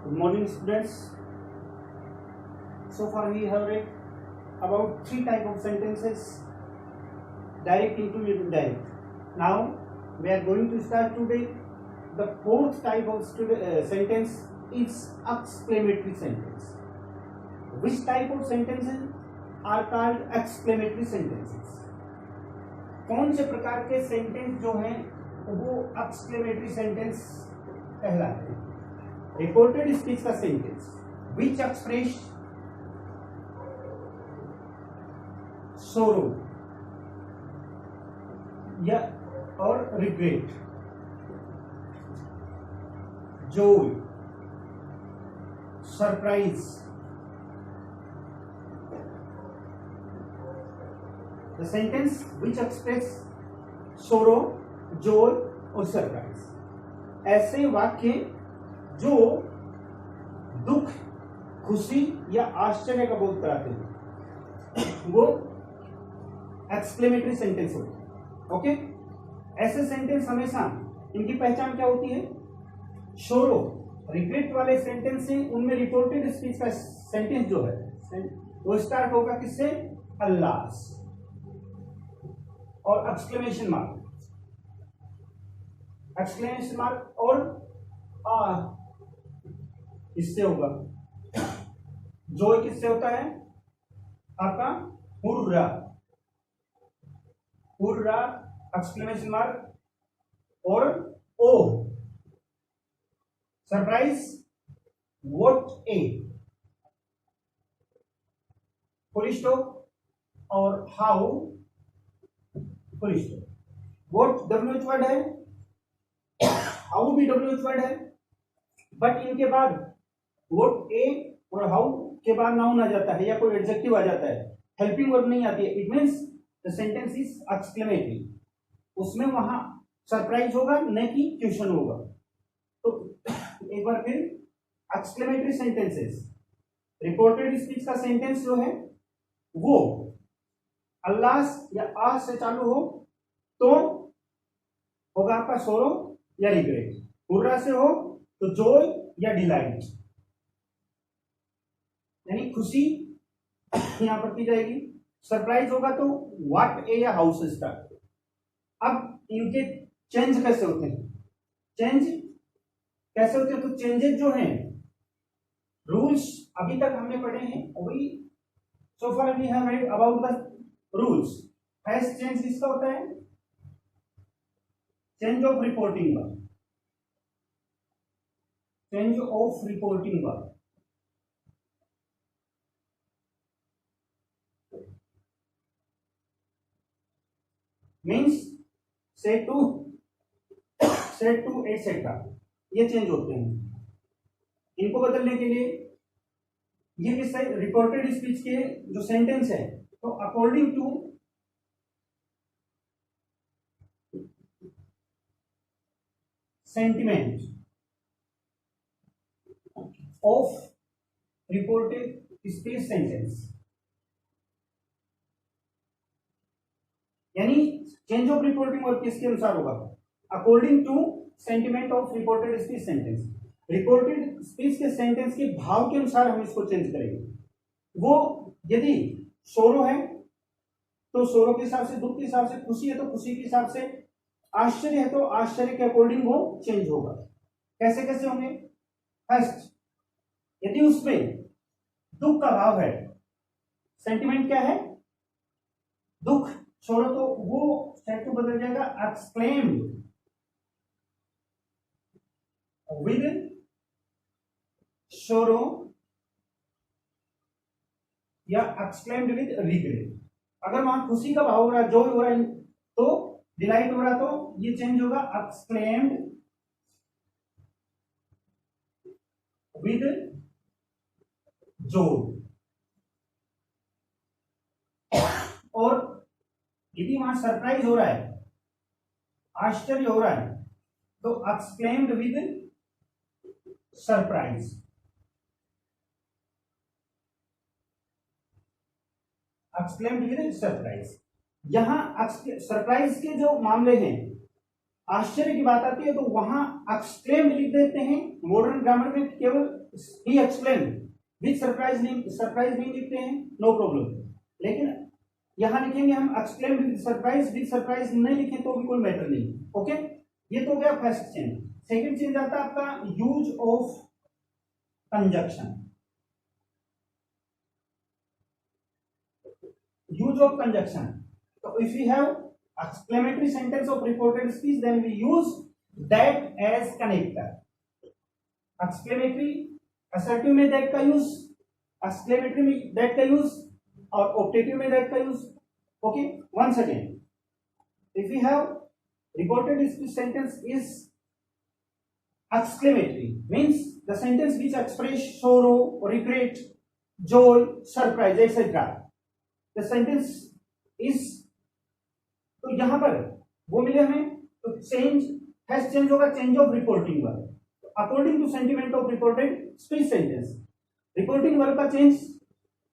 Good morning, students. So far, we have read about three types of sentences: direct, inclusive, indirect. Now, we are going to start today. The fourth type of sentence is exclamatory sentence. Which type of sentences are called exclamatory sentences? कौन से प्रकार के sentence जो हैं वो exclamatory sentence कहलाते हैं? Reported speech का सेंटेंस विच एक्सप्रेस सोरो या और regret, joy, surprise. The sentence which express sorrow, joy और सरप्राइज, ऐसे वाक्य जो दुख, खुशी या आश्चर्य का बोध कराते हैं वो एक्सक्लेमेटरी सेंटेंस होते हैं. ओके, ऐसे सेंटेंस हमेशा इनकी पहचान क्या होती है? शोरो, रिग्रेट वाले सेंटेंस से उनमें रिपोर्टेड स्पीच का सेंटेंस जो है वो स्टार्ट होगा किससे? अल्लाह और एक्सक्लेमेशन मार्क और इससे होगा. जोय किससे होता है? आपका हुर्रा, हुर्रा एक्सक्लेमेशन मार्क और O. Surprise what a, full stop और how full stop. What WH word है, हाउ भी डब्ल्यूएच वर्ड है, बट इनके बाद व्हाट ए और हाउ के बाद नाउन आ जाता है या कोई एडजेक्टिव आ जाता है, हेल्पिंग वर्ब नहीं आती है. It means the sentence is exclamatory. उसमें वहां सरप्राइज होगा न कि क्वेश्चन होगा. तो एक बार फिर, एक्सक्लेमेटरी सेंटेंसेस, रिपोर्टेड स्पीच का सेंटेंस जो है वो अल्लाह या आज से चालू हो तो होगा आपका सोरो या रिग्रेट. हुर्रा से हो तो जॉय या डिलाइट, यानी खुशी यहां पर की जाएगी. सरप्राइज होगा तो व्हाट ए या हाउ से स्टार्ट. अब इनके चेंज कैसे होते हैं? चेंज कैसे होते हैं? तो चेंजेस जो हैं, रूल्स अभी तक हमने पढ़े हैं, अभी so far we have read about the rules. First change किसका होता है? चेंज ऑफ रिपोर्टिंग का, चेंज ऑफ रिपोर्टिंग का. मीन्स से टू एटसेट्रा, ये चेंज होते हैं. इनको बदलने के लिए ये किससे? रिपोर्टेड स्पीच के जो सेंटेंस है, तो according to sentiment of reported speech sentence, यानी चेंज ऑफ रिपोर्टिंग और किसके अनुसार होगा? According to sentiment of reported speech sentence. Reported speech के सेंटेंस के भाव के अनुसार हम इसको चेंज करेंगे. वो यदि सोरो है तो सोरो के हिसाब से, दुख के हिसाब से, खुशी है तो खुशी के हिसाब से, आश्चर्य है तो आश्चर्य के अकॉर्डिंग वो चेंज होगा. कैसे कैसे होंगे? फर्स्ट, यदि उसमें दुख का भाव है, सेंटिमेंट क्या है? दुख, सोरो, तो वो स्टेटू बदल जाएगा एक्सक्लेम्ड विद सोरो या एक्सक्लेम्ड विद रिग्रेट. अगर वहां खुशी का भाव हो रहा है, जॉय हो रहा है, तो डिलाइट हो रहा, तो ये चेंज होगा एक्सक्लेम्ड विद जॉय. और यदि वहां सरप्राइज हो रहा है, आश्चर्य हो रहा है, तो exclaimed with surprise. Exclaimed with surprise. यहां सरप्राइज के जो मामले हैं आश्चर्य की बात आती है तो वहां एक्सक्लेम लिख देते हैं। मॉडर्न ग्रामर में केवल ही एक्सप्लेन विद सरप्राइज नहीं लिखते हैं, नो प्रॉब्लम। लेकिन यहां लिखेंगे हम एक्सप्लेन विद सरप्राइज नहीं लिखें तो भी कोई मैटर नहीं। ओके, ये तो हो गया फर्स्ट चेंज। सेकंड चेंज आता है आपका use of conjunction. Use of conjunction, तो if you have exclamatory sentence of reported speech, then we use that as connector. exclamatory assertive में that का use, exclamatory में that का use और optative में that का use. Okay, once again, if we have reported speech sentence is exclamatory, means the sentence which express sorrow, regret, joy, surprise, etc. the sentence is, तो यहां पर वो मिले हमें, तो चेंज हैज चेंज होगा change of reporting verb according to sentiment of reported speech sentence. Reporting verb का change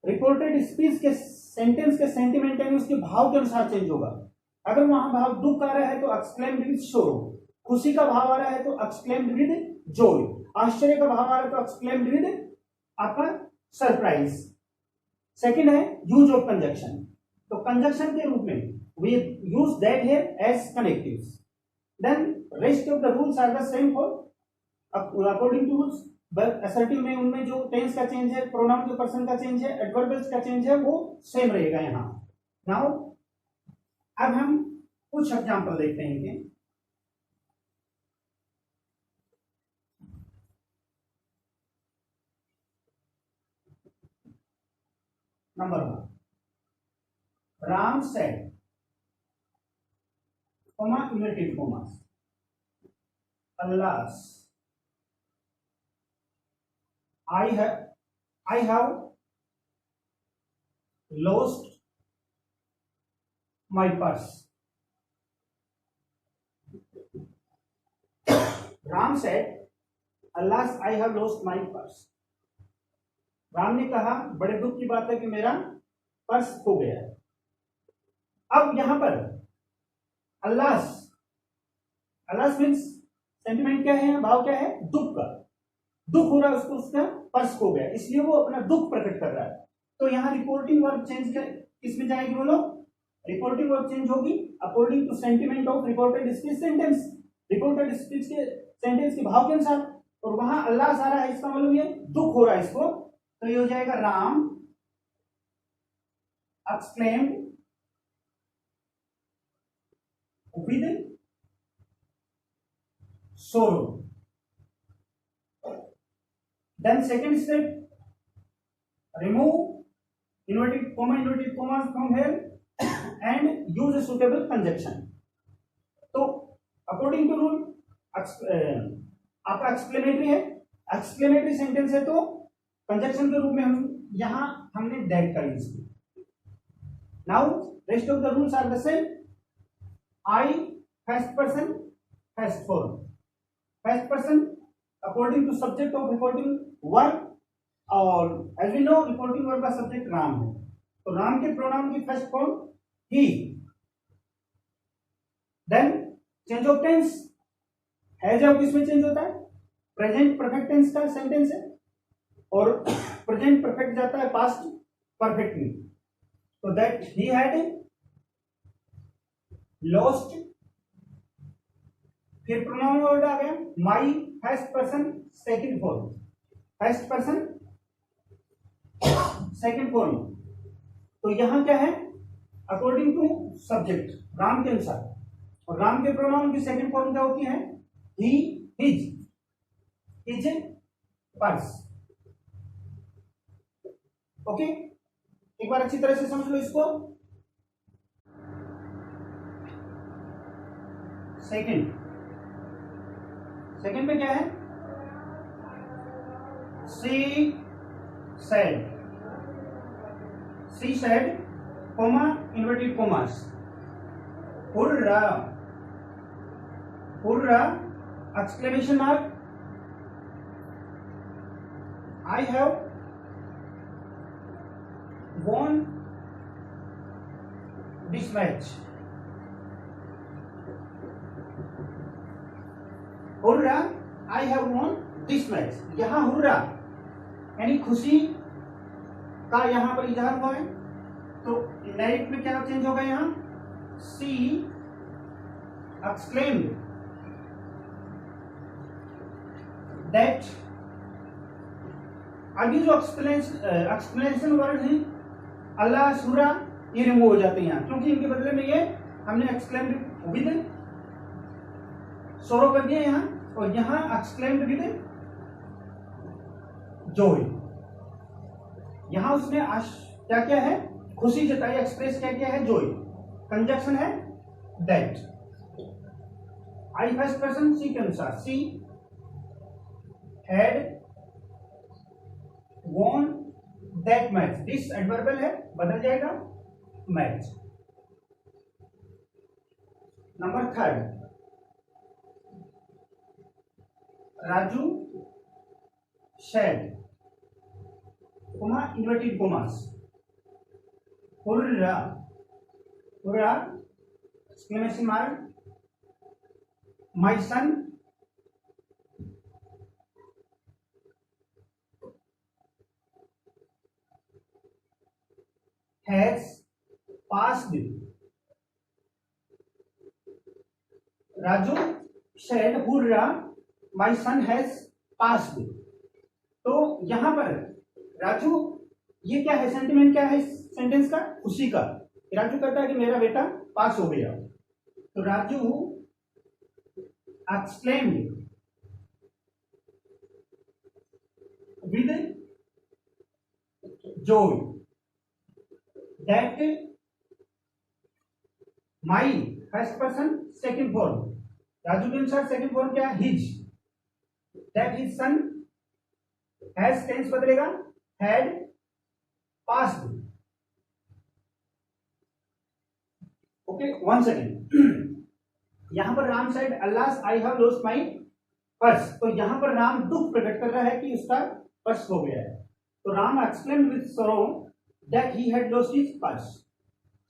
reported speech के सेंटेंस के सेंटीमेंट यानी उसके भाव के अनुसार चेंज होगा। अगर वहां भाव दुख आ रहा है तो एक्सक्लेम्ड विद सोरो, खुशी का भाव आ रहा है तो एक्सक्लेम्ड विद जॉय, आश्चर्य का भाव आ रहा है तो एक्सक्लेम्ड विद आपका सरप्राइज। सेकंड है यूज ऑफ कंजक्शन, तो कंजक्शन के रूप में we use that here as connectives. Then rest of the rules are the same for according to rules, but assertive में उनमें जो टेंस का चेंज है, प्रोनाउन के पर्सन का चेंज है, एडवर्बियल्स का चेंज है, वो सेम रहेगा यहाँ। नाउ अब हम कुछ एग्जांपल देखते हैं कि number 1, Ram said, comma inverted commas, alas I have lost my purse. Ram said, alas I have lost my purse. Ram ने कहा बड़े दुख की बात है कि मेरा पर्स खो गया है। अब यहां पर अल्लास, अल्लास मीन्स सेंटिमेंट क्या है, भाव क्या है, दुख का, दुख हो रहा है उसको, उसका पर्स खो गया, इसलिए वो अपना दुख प्रकट कर रहा है। तो यहाँ रिपोर्टिंग वर्ब चेंज किसमें जाएगी बोलो, रिपोर्टिंग वर्ब चेंज होगी according to sentiment of reported speech sentence, reported speech के सेंटेंस के भाव के अनुसार। और वहां अल्लाह आ रहा है, इसका मतलब ये दुख हो रहा है इसको, तो ये हो जाएगा Ram exclaimed with sorrow. Then second step, remove inverted commas from here and use a suitable conjunction. तो अकॉर्डिंग टू रूल आपका एक्सप्लेनेटरी है, एक्सप्लेनेटरी सेंटेंस है तो कंजक्शन के रूप में हम यहां हमने दैट का यूज किया। Now rest of the rules are the same. I first person first form, first person according to subject of reporting verb, और as we know reporting verb का subject राम है, तो राम के pronoun की first form he। then change of tense है, जब किसमें change होता है, प्रेजेंट परफेक्ट टेंस का सेंटेंस है और प्रेजेंट परफेक्ट जाता है पास्ट परफेक्ट में, तो दैट ही हैड लॉस्ट, फिर प्रोनाउन वर्ड आ गया my, first person second form, first person second form. तो यहां क्या है, अकॉर्डिंग टू सब्जेक्ट राम के अनुसार, और राम के प्रोनाउन की सेकंड फॉर्म क्या होती है, ही हिज पर्स। ओके, एक बार अच्छी तरह से समझ लो इसको। सेकंड में क्या है, she said coma inverted commas, hurrah exclamation mark, I have won this match, hurrah I have von this match. यहां हुर्रा यानी खुशी का यहां पर इजहार हुआ है, तो इनडायरेक्ट में क्या चेंज होगा, यहां सी एक्सक्लेम्ड दैट। अभी जो एक्सप्लेनेशन वर्ड है अल्लाह सूरा, ये रिमूव हो जाते हैं यहाँ, क्योंकि इनके बदले में ये हमने एक्सक्लेम्ड विद सोरो कर दिया यहाँ, और यहाँ एक्सक्लेम्ड विद जॉय। यहां उसने क्या क्या है, खुशी जताई, एक्सप्रेस क्या क्या है, जॉय। कंजक्शन है that. I first person she के अनुसार, she had won that match। This adverbial है, बदल जाएगा match. Number 3, Raju said comma inverted commas hurrah, hurrah exclamation mark, my son has passed। Raju said hurrah my son has passed। तो यहां पर राजू, ये क्या है, सेंटिमेंट क्या है इस सेंटेंस का, खुशी का। राजू कहता है कि मेरा बेटा पास हो गया, तो Raju exclaimed with joy that my first person second form, Raju के अनुसार सेकंड फॉर्म क्या है, his, that his son has tense बदलेगा, had passed। Okay, 1 second. यहां पर Ram said Allah I have lost my purse, तो यहां पर राम दुख प्रकट कर रहा है कि उसका पर्स खो गया है, तो राम एक्सप्लेन विद सरो that he had lost his purse।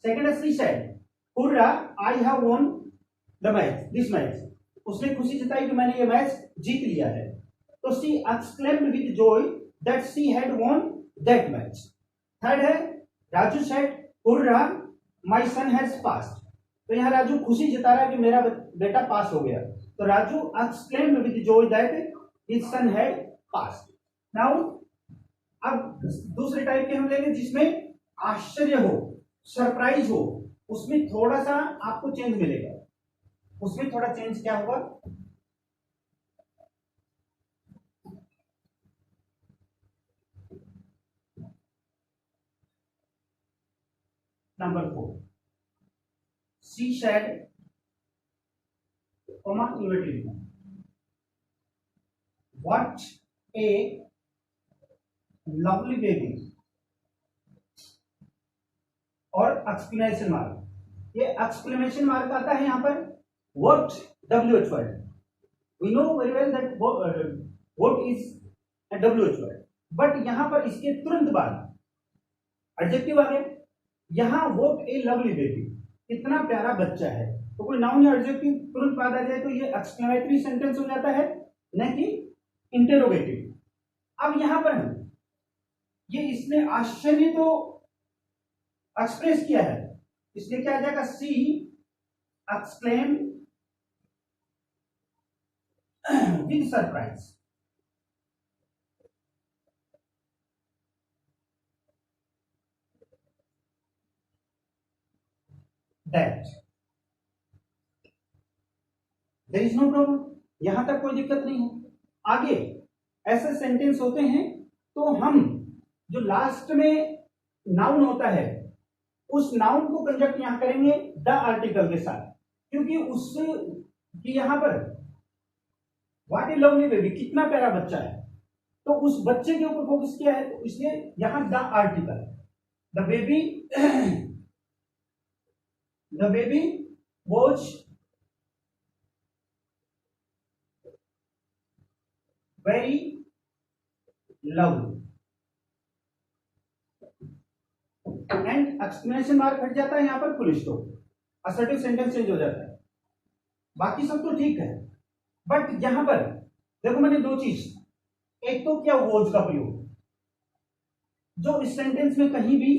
Second, as he said, "Hurrah! I have won the match, this match।" उसने खुशी जताई कि मैंने ये मैच जीत लिया है, तो she exclaimed with joy that she had won that match। Third है, Raju said, "Hurrah! My son has passed।" तो यहाँ राजू खुशी जता रहा है कि मेरा बेटा पास हो गया, तो Raju exclaimed with joy that his son had passed। Now अब दूसरे टाइप के हम लेंगे जिसमें आश्चर्य हो, सरप्राइज हो, उसमें थोड़ा सा आपको चेंज मिलेगा। उसमें थोड़ा चेंज क्या होगा, number 4, she said comma inverted, what a lovely baby, और एक्सक्लेमेशन मार्क। ये एक्सक्लेमेशन मार्क आता है यहां पर what, WH word. We know very well that what is a WH word, but यहां पर इसके तुरंत बाद एडजेक्टिव आ गया। यहां व्हाट ए लवली बेबी, कितना प्यारा बच्चा है, तो कोई नाउन या एडजेक्टिव तुरंत बाद आ जाए तो ये एक्सक्लेमेटरी सेंटेंस हो जाता है, न कि इंटेरोगेटिव। अब यहां पर ये इसने आश्चर्य तो एक्सप्रेस किया है, इसलिए क्या आ जाएगा, सी exclaim with surprise. That there is no problem, यहां तक कोई दिक्कत नहीं है। आगे ऐसे सेंटेंस होते हैं तो हम जो लास्ट में नाउन होता है उस नाउन को कंजक्ट यहां करेंगे द आर्टिकल के साथ, क्योंकि उस यहां पर व्हाट ए लवली बेबी, कितना प्यारा बच्चा है, तो उस बच्चे के ऊपर फोकस किया है, तो इसलिए यहां the article, the baby was very lovely, and exclamation mark हट जाता है यहां पर, full stop, assertive sentence change हो जाता है। बाकी सब तो ठीक है, बट यहां पर देखो मैंने दो चीज, एक तो क्या वॉज का प्रयोग जो इस सेंटेंस में कहीं भी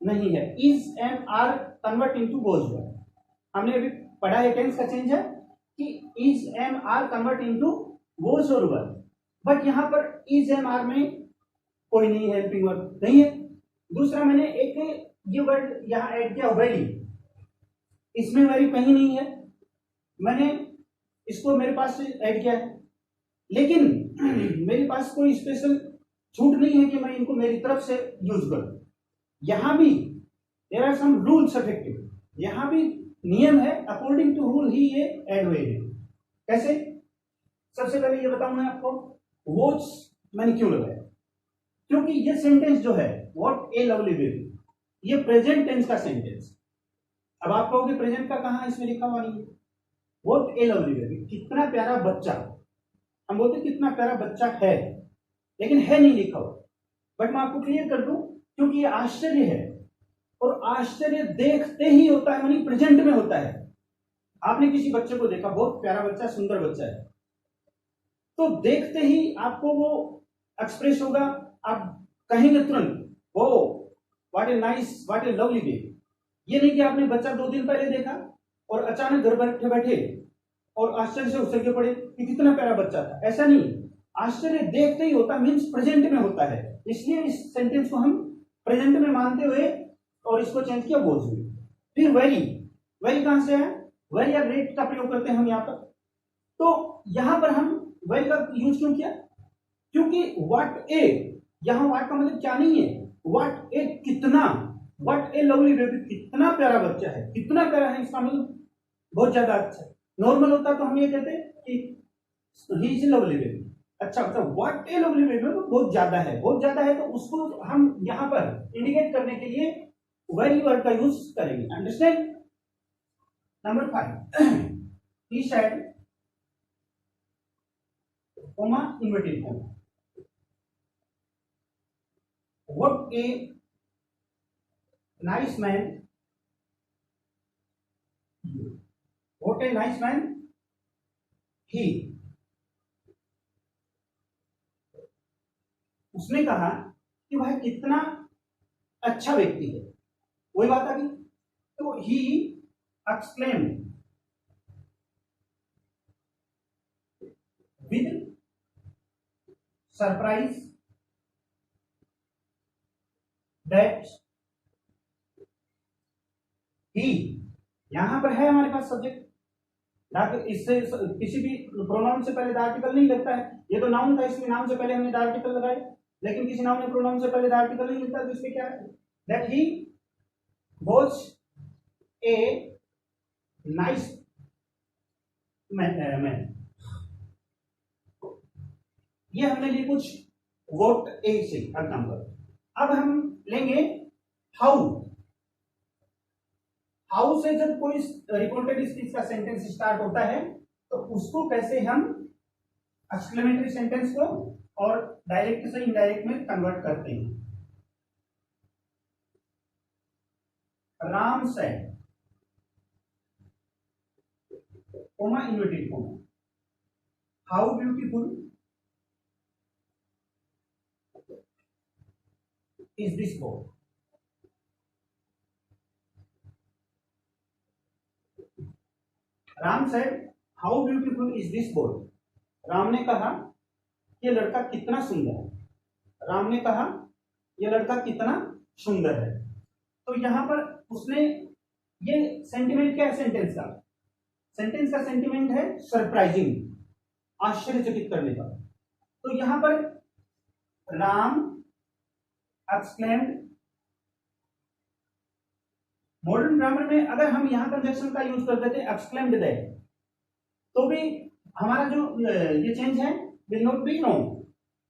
नहीं है, is and are convert into was word. हमने अभी पढ़ा है, टेंस का चेंज है कि is and are convert into was और वर्ड, बट यहां पर इज एंड आर में कोई नहीं है, हेल्पिंग वर्ड नहीं है। दूसरा मैंने एक ये वर्ड यहां ऐड किया वेरी, इसमें वेरी कहीं नहीं है, मैंने इसको मेरे पास ऐड किया है, लेकिन मेरे पास कोई स्पेशल छूट नहीं है कि मैं इनको मेरी तरफ से यूज करूं। यहां भी there are some rules effective, यहां भी नियम है, अकॉर्डिंग टू रूल ही ये ऐड हुए हैं। कैसे? सबसे पहले ये बताऊं मैं आपको, वॉच मैंने क्यों लगाया, क्योंकि ये सेंटेंस जो है व्हाट ए लवली बेबी, ये प्रेजेंट टेंस का सेंटेंस। अब आप कहोगे प्रेजेंट का कहां इसमें लिखा हुआ नहीं है, व्हाट ए लवली बेबी, कितना प्यारा बच्चा, हम बोलते कितना प्यारा बच्चा है, लेकिन है नहीं लिखा हुआ। बट मैं आपको क्लियर कर दूं, क्योंकि ये आश्चर्य है, और आश्चर्य देखते ही होता है, यानी प्रेजेंट में होता है। आपने किसी बच्चे को देखा, बहुत प्यारा बच्चा, सुंदर बच्चा है, तो देखते ही आपको वो एक्सप्रेस होगा, आप कहेंगे तुरंत वो what a nice, what a lovely baby. ये नहीं कि आपने बच्चा 2 दिन पहले देखा और अचानक घर बैठे बैठे और आश्चर्य से उछल के पड़े कि कितना प्यारा बच्चा था, ऐसा नहीं। आश्चर्य देखते ही होता, मीन्स प्रेजेंट में होता है, इसलिए इस सेंटेंस को हम प्रेजेंट में मानते हुए और इसको चेंज किया वॉज हुई। फिर वेरी, वेरी कहां से है, वेरी या ग्रेट का प्रयोग करते हैं हम यहाँ पर। तो यहां पर हम वेरी का यूज क्यों किया, क्योंकि व्हाट ए, यहां व्हाट का मतलब क्या नहीं है, व्हाट ए कितना, व्हाट ए लवली बेबी, कितना प्यारा बच्चा है, कितना प्यारा है, इसका मतलब बहुत ज्यादा अच्छा है। नॉर्मल होता तो हम ये कहते कि ही इज लवली बेबी, अच्छा मतलब व्हाट ए लवली बेबी बहुत ज्यादा है, बहुत ज्यादा है, तो उसको हम यहां पर इंडिकेट करने के लिए वेरी वर्ड का यूज करेंगे। Understand? Number 5, he said, comma inverted comma, what a nice man, what a nice man he, उसने कहा कि वह कितना अच्छा व्यक्ति है, वही बात आ गई। तो ही exclaimed with surprise that he, यहां पर है हमारे पास सब्जेक्ट, इससे किसी भी प्रोनाउन से पहले द आर्टिकल नहीं लगता है, ये तो नाउन था, इसमें नाउन से पहले हमने द आर्टिकल लगाए, लेकिन किसी नाउन ने प्रोनाउन से पहले द आर्टिकल नहीं लगता, तो इसमें क्या है, that he was a nice man. ये हमने लिए कुछ वोट ए से एग्जाम्पल। अब हम लेंगे हाउ। हाउ से जब कोई रिपोर्टेड स्पीच का सेंटेंस स्टार्ट होता है तो उसको कैसे हम एक्सक्लेमेटरी सेंटेंस को और डायरेक्ट से इनडायरेक्ट में कन्वर्ट करते हैं। Ram said, coma inverted coma, how beautiful is this boy. Ram said how beautiful is this boy. Ram ने कहा ये लड़का कितना सुंदर है। राम ने कहा ये लड़का कितना सुंदर है। तो यहां पर उसने, ये सेंटिमेंट क्या है सेंटेंस का? सेंटेंस का सेंटिमेंट है सरप्राइजिंग, आश्चर्यचकित करने का। तो यहां पर राम एक्सक्लेम्ड, मॉडर्न ग्रामर में अगर हम यहां कंजक्शन का यूज कर देते एक्सक्लेम्ड दैट, तो भी हमारा जो ये चेंज है विल नॉट बी रॉन्ग,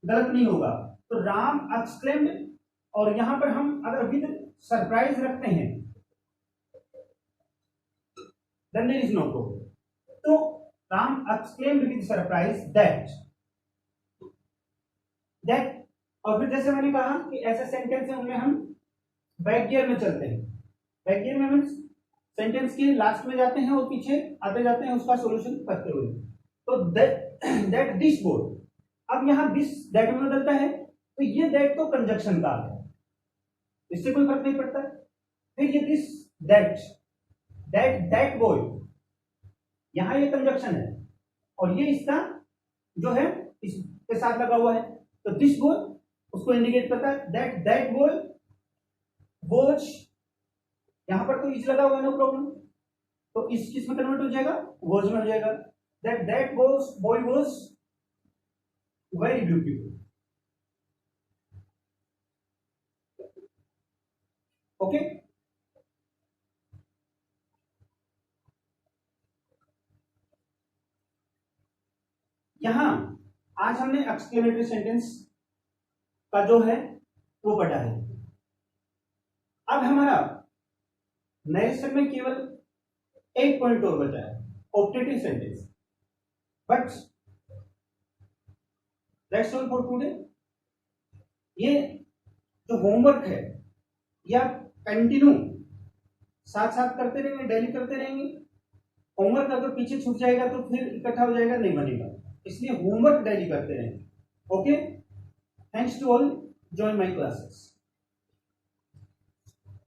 गलत नहीं होगा। तो राम एक्सक्लेम्ड, और यहां पर हम अगर विद सरप्राइज रखते हैं then there is no problem. तो Ram exclaimed with surprise that, और फिर जैसे मैंने कहा कि ऐसे सेंटेंस है उनमें हम बैक गियर में चलते हैं। बैक गियर में मीन्स सेंटेंस के लास्ट में जाते हैं और पीछे आते जाते हैं उसका सॉल्यूशन करते हुए। तो दैट दिस बोर्ड। अब यहाँ दिस दैट में बदलता है तो ये दैट तो कंजक्शन का आ गया, इससे कोई फर्क नहीं पड़ता। फिर ये दिस दैट, दैट बॉय, यहां ये कंजक्शन है और ये इसका जो है इसके साथ लगा हुआ है, तो दिस बॉय उसको इंडिकेट करता है। दैट बॉय वॉच, यहां पर तो इज लगा हुआ है, नो प्रॉब्लम, तो इस किस में कन्वर्ट हो जाएगा, वॉच में हो जाएगा। That boy was very beautiful. Okay, यहां आज हमने एक्सक्लेमेटरी सेंटेंस का जो है वो पढ़ा है। अब हमारा नरेशन में केवल एक पॉइंट और बचा है, optative sentence. But that's all for today. ये जो होमवर्क है ये आप कंटिन्यू साथ साथ करते रहेंगे, डेली करते रहेंगे। होमवर्क अगर पीछे छूट जाएगा तो फिर इकट्ठा हो जाएगा, नहीं बनेगा, इसलिए होमवर्क डेली करते रहेंगे। Okay, thanks to all, join my classes.